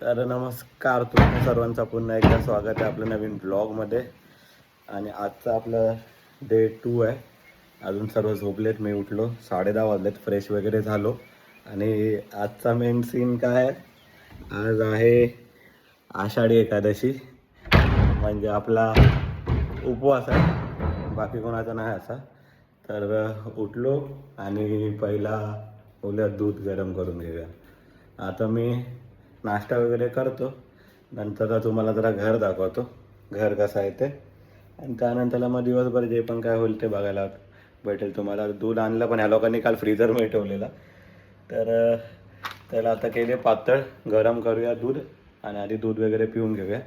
तर नमस्कार, तुमच्या सर्वांचा पुन्हा एकदा स्वागत आहे आपल्या नवीन ब्लॉगमध्ये. आणि आजचं आपलं डे 2 आहे. अजून सर्व झोपलेत, मी उठलो 10:30 वाजलेत, फ्रेश वगैरे झालो. आणि आजचा मेन सीन काय आहे, आज आहे आषाढी एकादशी, म्हणजे आपला उपवास आहे, बाकी कोणाचा नाही असा. तर उठलो आणि पहिला बोलूया दूध गरम करून घेऊया. आता मी नाश्ता वगैरे करतो, नंतर तुम्हाला जरा घर दाखवतो, घर कसं आहे ते. आणि त्यानंतरला मग दिवसभर जे पण काय होईल ते बघायला भेटेल तुम्हाला. दूध आणलं पण ह्या लोकांनी काल फ्रीजरमध्ये ठेवलेला, तर त्याला आता केले पातळ, गरम करूया दूध आणि आधी दूध वगैरे पिऊन घेऊया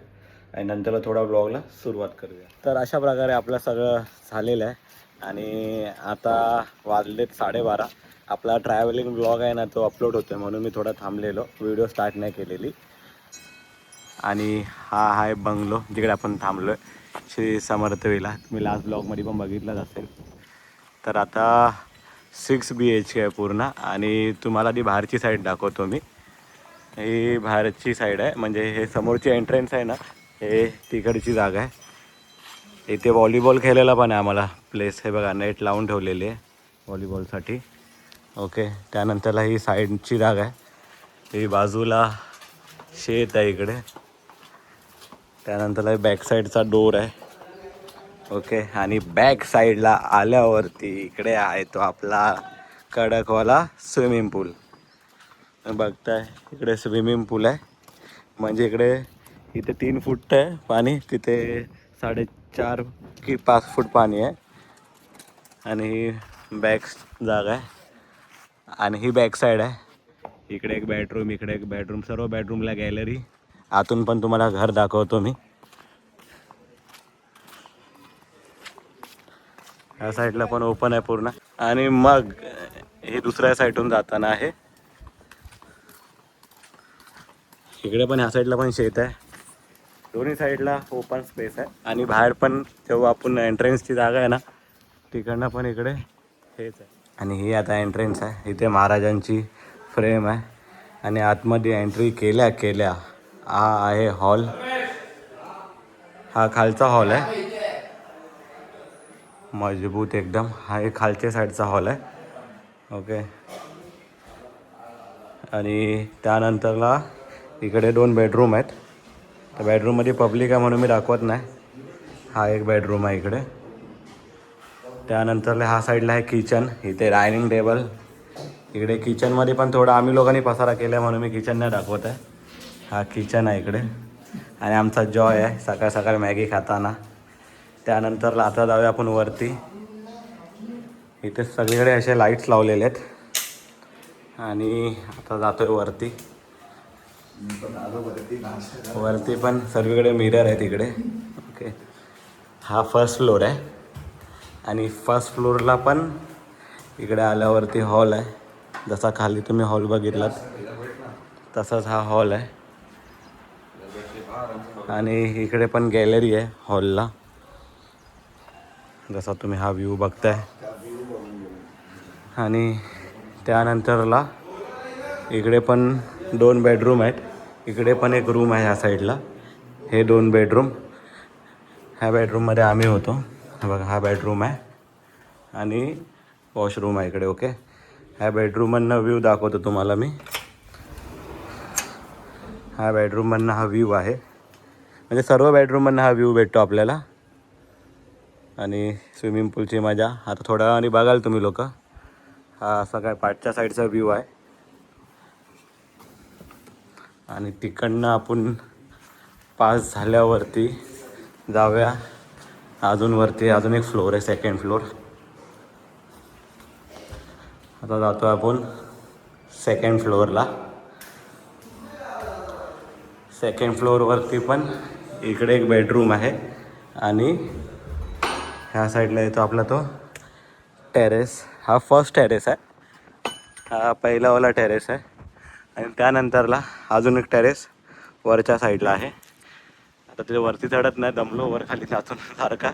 आणि नंतरला थोडा ब्लॉगला सुरुवात करूया. तर अशा प्रकारे आपलं सगळं झालेलं आहे. आणि आता वाजलेत 12:30. आपला ट्रॅव्हलिंग ब्लॉग आहे ना, तो अपलोड होतो आहे, म्हणून मी थोडा थांबलेलो, व्हिडिओ स्टार्ट नाही केलेली. आणि हा आहे बंगलो जिकडे आपण थांबलो आहे, श्री समर्थ विला. तुम्ही लास्ट ब्लॉगमध्ये पण बघितलंच असेल. तर आता 6 BHK आहे पूर्ण. आणि तुम्हाला ती बाहेरची साईड दाखवतो मी. ही बाहेरची साईड आहे, म्हणजे हे समोरची एंट्रन्स आहे ना, हे तिकडची जागा आहे. इथे व्हॉलीबॉल खेळायला पण आहे आम्हाला प्लेस. हे बघा, नेट लावून ठेवलेली आहे व्हॉलीबॉलसाठी. ओके, त्यानंतरला ही साईडची जागा आहे. ही बाजूला शेत आहे इकडे. त्यानंतरला बॅक साईडचा डोर आहे. ओके, आणि बॅक साईडला आल्यावरती इकडे आहे तो आपला कडकवाला स्विमिंग पूल. बघताय इकडे स्विमिंग पूल आहे, म्हणजे इकडे इथे 3 फूट आहे पाणी, तिथे 4.5 की 5 फूट पाणी आहे. आणि ही बॅक जागा आहे आणि ही बॅक साईड आहे. इकडे एक बेडरूम, इकडे एक बेडरूम, सर्व बेडरूमला गॅलरी. आतून पण तुम्हाला घर दाखवतो मी. ह्या साईडला पण ओपन आहे पूर्ण. आणि मग हे दुसऱ्या साईडून जाताना आहे, इकडे पण ह्या साईडला पण शेत आहे. दोन्ही साईडला ओपन स्पेस आहे. आणि बाहेर पण जेव्हा आपण एंट्रन्सची जागा आहे ना, तिकडनं पण इकडे हेच आहे. आणि ही आता एंट्रन्स आहे, इथे महाराजांची फ्रेम आहे. आणि आतमध्ये एंट्री केल्या हा आहे हॉल. हा खालचा हॉल आहे, मजबूत एकदम. हा एक खालच्या साईडचा हॉल आहे. ओके, आणि त्यानंतरला इकडे 2 बेडरूम आहेत. तर बेडरूममध्ये पब्लिक आहे म्हणून मी दाखवत नाही. हा एक बेडरूम आहे इकडे. त्यानंतरला हा साईडला आहे किचन, इथे डायनिंग टेबल. इकडे किचनमध्ये पण थोडा आम्ही लोकांनी पसारा केला म्हणून मी किचन नाही दाखवत आहे. हा किचन आहे इकडे. आणि आमचा जॉय आहे सकाळ सकाळ मॅगी खाताना. त्यानंतरला आता जाऊया आपण वरती. इथे सगळीकडे असे लाईट्स लावलेले आहेत. आणि आता जातोय वरती. वरती पण सर्वीकडे मिरर आहेत इकडे. ओके, हा फर्स्ट फ्लोअर आहे. आणि फर्स्ट फ्लोअरला पण इकडे आल्यावरती हॉल आहे. जसा खाली तुम्ही हॉल बघितलात तसाच हा हॉल आहे. आणि इकडे पण गॅलरी आहे हॉलला, जसा तुम्ही हा व्ह्यू बघताय. आणि त्यानंतरला इकडे पण 2 बेडरूम आहेत. इकडे पण एक रूम आहे ह्या साईडला. हे 2 बेडरूम. ह्या बेडरूममध्ये आम्ही होतो. बघा, हा बेडरूम आहे आणि वॉशरूम आहे इकडे. ओके, ह्या बेडरूममधनं व्ह्यू दाखवतो तुम्हाला मी. ह्या बेडरूममधनं हा व्ह्यू आहे, म्हणजे सर्व बेडरूममधनं हा व्ह्यू भेटतो आपल्याला. आणि स्विमिंग पूलची मजा आता थोड्या वेळाने बघाल तुम्ही लोक. हा असा काय पाठच्या साईडचा व्ह्यू आहे. आणि तिकडनं आपण पास झाल्यावरती जाऊया अजून वरती. अजून एक फ्लोअर आहे, सेकंड फ्लोअर. आता जातो आपण सेकंड फ्लोअरला. सेकंड फ्लोअरवरती पण इकडे एक बेडरूम आहे. आणि ह्या साईडला येतो आपला तो टेरेस. हा फर्स्ट टेरेस आहे, हा पहिलावाला टेरेस आहे. आणि त्यानंतरला अजून एक टेरेस वरच्या साईडला आहे. आता तिथे वरती चढत नाही, दमलो वर खाली जातून सारखा,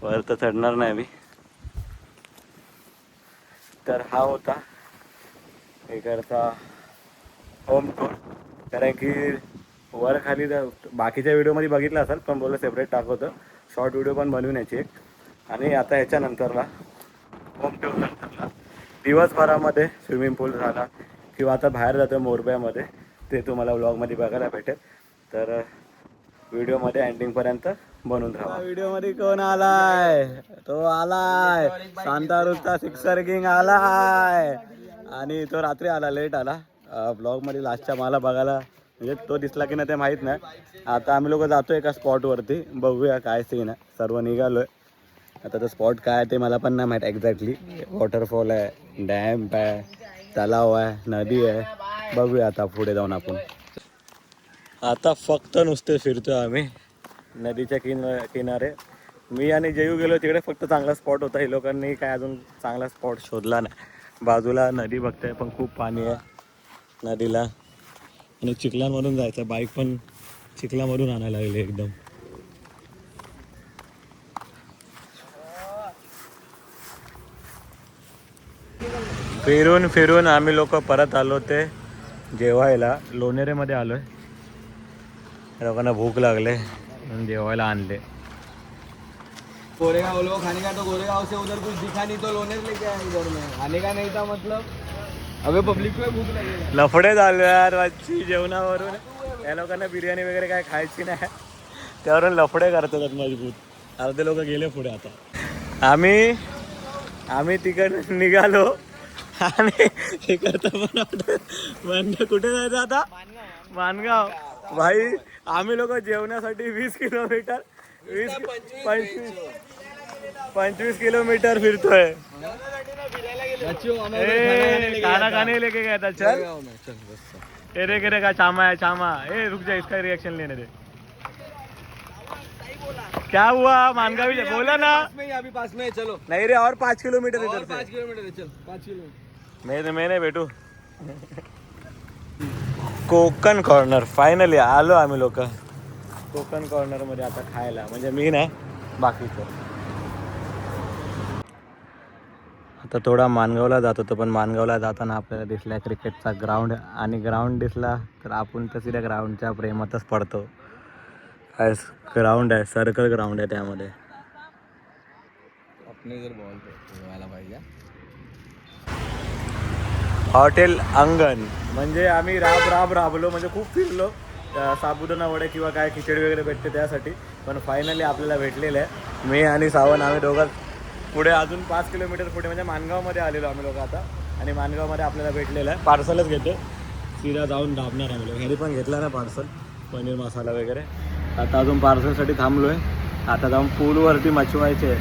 वर तर चढणार नाही मी. तर हा होता इकडचा होम टूर. कारण की वर खाली बाकीच्या व्हिडिओमध्ये बघितलं असेल, पण बोललं सेपरेट टाकवतं. शॉर्ट व्हिडिओ पण बनवून यायची एक. आणि आता ह्याच्यानंतरला होम टूर नंतरला दिवसभरामध्ये स्विमिंग पूल झाला किंवा आता बाहेर जातो मोरब्यामध्ये, ते तुम्हाला व्लॉगमध्ये बघायला भेटेल. तर व्हिडिओमध्ये एंडिंगपर्यंत बनून राहा. व्हिडिओमध्ये कोण आलाय? तो आलाय सांताक्रूजचा सिक्सर किंग आलाय. आणि तो रात्री आला, लेट आला. ब्लॉगमध्ये लास्टच्या मला बघायला म्हणजे तो दिसला की नाही ते माहीत नाही. आता आम्ही लोक जातो एका स्पॉटवरती, बघूया काय सीन आहे. सर्व निघालोय. आता तो स्पॉट काय आहे ते मला पण नाही माहीत एक्झॅक्टली. वॉटरफॉल आहे, डॅम्प आहे, तलाव आहे, नदी आहे. बघूया आता पुढे जाऊन आपण. आता फक्त नुसते फिरतो आम्ही नदीच्या किनारे. मी आणि जयू गेलो तिकडे, फक्त चांगला स्पॉट होता. हे लोकांनी काय अजून चांगला स्पॉट शोधला नाही. बाजूला नदी बघताय, पण खूप पाणी आहे नदीला. आणि चिखलांमधून जायचं, बाईक पण चिखलामधून आणायला लागले एकदम. फिरून फिरून आम्ही लोक परत आलो ते जेवायला. लोणेरेमध्ये आलो आहे. लोकांना भूक लागले म्हणून जेवायला आणले. गोरेगांव लोग खाने का, तो गोरेगांव से उधर कुछ दिखा नहीं तो लोनेर लेके आए इधर में. आने का नहीं था मतलब. अबे पब्लिक को भूक लगी. लफडे झाले यार आजची जेवणावरून. या लोकांना बिर्याणी वगैरे काय खायची नाही, त्यावरून लफडे करतात मजबूत. अर्धे लोक गेले पुढे. आता आम्ही तिकडे निघालो आणि हे करता पण कुठे जायचं आता? मानगाव. भाई आम्ही लोक जेवण्यासाठी 20 किलोमीटर 25 किलोमीटर फिरतोय. खाना खाने लेके गया था. चल तेरे का चामा है चामा. रुक जा, इसका रिएक्शन लेने दे. क्या हुआ? मानगावी बोला ना. अभी पास में चलो. नहीं रे, और 5 किलोमीटर इधर से. 5 किलोमीटर है. चल 5 किलोमीटर. मैं नहीं भेटू. कोकण कॉर्नर फायनली आलो आम्ही लोक. कोकण कॉर्नर मध्ये आता खायला, म्हणजे मी नाही बाकीचं. आता थोडा मानगावला जात होतो, पण मानगावला जाताना आपल्याला दिसला क्रिकेटचा ग्राउंड. आणि ग्राउंड दिसला तर आपण तर सिध्या ग्राउंडच्या प्रेमातच पडतो. काय ग्राउंड आहे, सर्कल ग्राउंड आहे. त्यामध्ये हॉटेल अंगण. म्हणजे आम्ही राबलो, म्हणजे खूप फिरलो. साबुदाणा वडे किंवा काय खिचडी वगैरे भेटते त्यासाठी. पण फायनली आपल्याला भेटलेलं आहे. मी आणि सावन आम्ही दोघं पुढे अजून 5 किलोमीटर पुढे म्हणजे मानगावमध्ये आलेलो आम्ही लोक आता. आणि मानगावमध्ये आपल्याला भेटलेलं आहे. पार्सलच घेतो, सीधा जाऊन दाबणार आम्ही लोक. ह्यानी पण घेतला ना पार्सल, पनीर मसाला वगैरे. आता अजून पार्सलसाठी थांबलो आहे. आता जाऊन पूलवरती मचवायचे.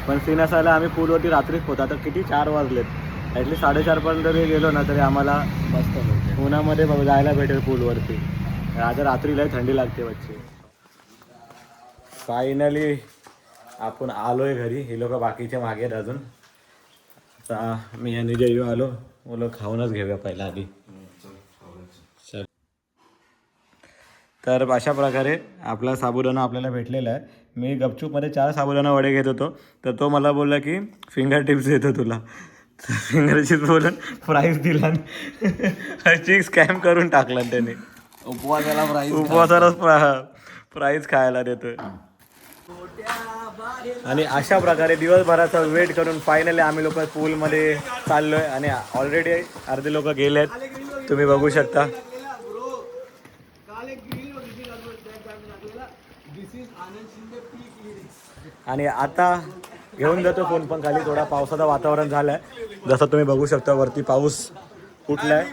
पण सीन असायला आम्ही पूलवरती रात्रीच होता. आता किती 4 वाजलेत. ॲटलीस्ट 4:30पर्यंत जरी गेलो ना तरी आम्हाला मस्त उन्हामध्ये जायला भेटेल पूलवरती. आता रात्रीला थंडी लागते बच्चे. फायनली आपण आलोय घरी. हे लोक बाकीचे मागे आहेत अजून. आता मी आणि जयू आलो. बोलो खाऊनच घेऊया पहिला आधी. चल. तर अशा प्रकारे आपला साबुदाणा आपल्याला भेटलेला आहे. मी गपचूपमध्ये 4 साबुदाणा वडे घेत होतो, तर तो मला बोलला की फिंगर टिप्स देतो तुला. फिंगर चिप्स बोलून प्राईज दिला. चिक स्कॅम करून टाकला त्याने. उपवासालाच प्राईज खायला देतोय. आणि अशा प्रकारे दिवसभराचा वेट करून फायनली आम्ही लोक पूलमध्ये चाललोय. आणि ऑलरेडी अर्धे लोक गेलेत, तुम्ही बघू शकता. आणि आता घेऊन जातो फोन पण खाली. थोडा पावसाचं वातावरण झालंय, जसं तुम्ही बघू शकता. वरती पाऊस कुठलाय.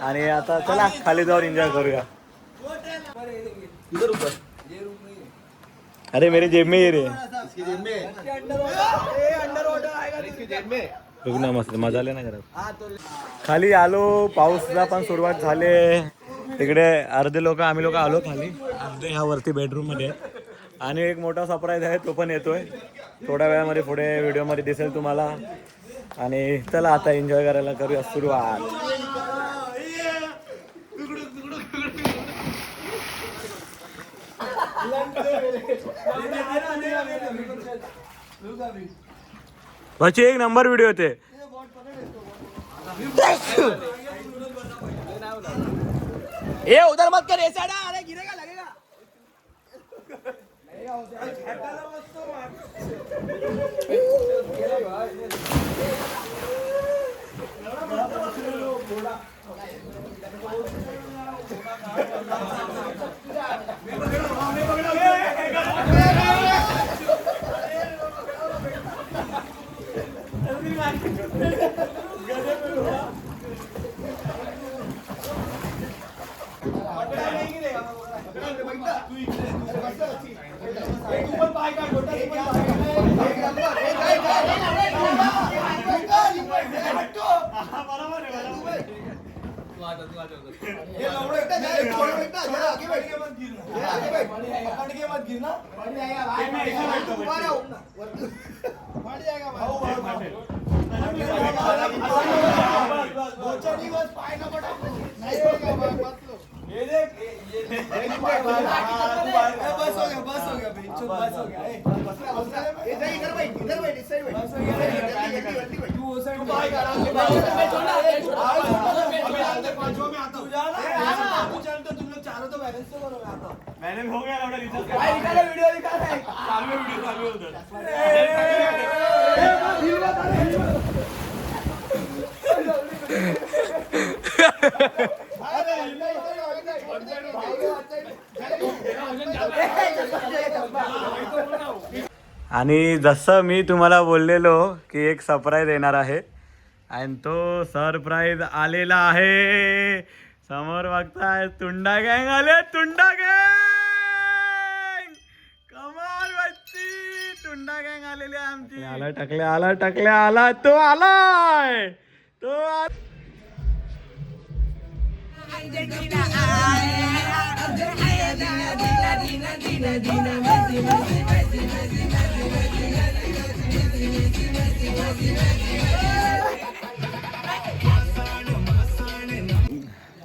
आणि आता चला खाली जाऊन एन्जॉय करूया. अरे मेरे जेब में ये रे. ना मस्त मजा आले ना घरात. खाली आलो, पाऊसला पण सुरुवात झाली. तिकडे अर्धे लोक आम्ही लोक आलो खाली. अर्धे ह्या वरती बेडरूम मध्ये. आणि एक मोठा सरप्राईज आहे, तो पण येतोय थोड्या वेळामध्ये. पुढे व्हिडिओमध्ये दिसेल तुम्हाला. आणि चला आता एन्जॉय करायला करूया सुरुवात. भाची एक नंबर व्हिडिओ होते. ए उधर मत कर ऐसा ना, अरे गिरेगा लगेगा. आणि जसं मी तुम्हाला बोललेलो की एक सरप्राईज येणार आहे आणि तो सरप्राईज आलेला आहे. समोर बघताय तुंडा गँग आले. तुंडा गँग कमाल बच्ची. तुंडा गँग आलेली आहे आमची. आला टाकले आला तो आलाय तो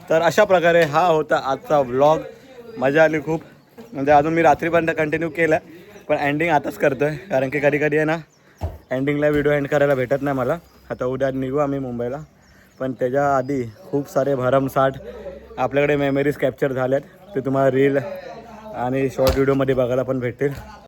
तर अशा प्रकारे हा होता आजचा व्लॉग. मजा आली खूप. म्हणजे अजून मी रात्रीपर्यंत कंटिन्यू केलं पण एंडिंग आताच करतो आहे कारण की कधी कधी आहे ना एंडिंगला व्हिडिओ एंड करायला भेटत नाही मला. आता उद्या निघू आम्ही मुंबईला पण त्याच्या आधी खूप सारे भरमसाठ आपल्याकडे मेमरीज कॅप्चर झाल्यात. ते तुम्हाला रील आणि शॉर्ट व्हिडिओमध्ये बघायला पण भेटतील.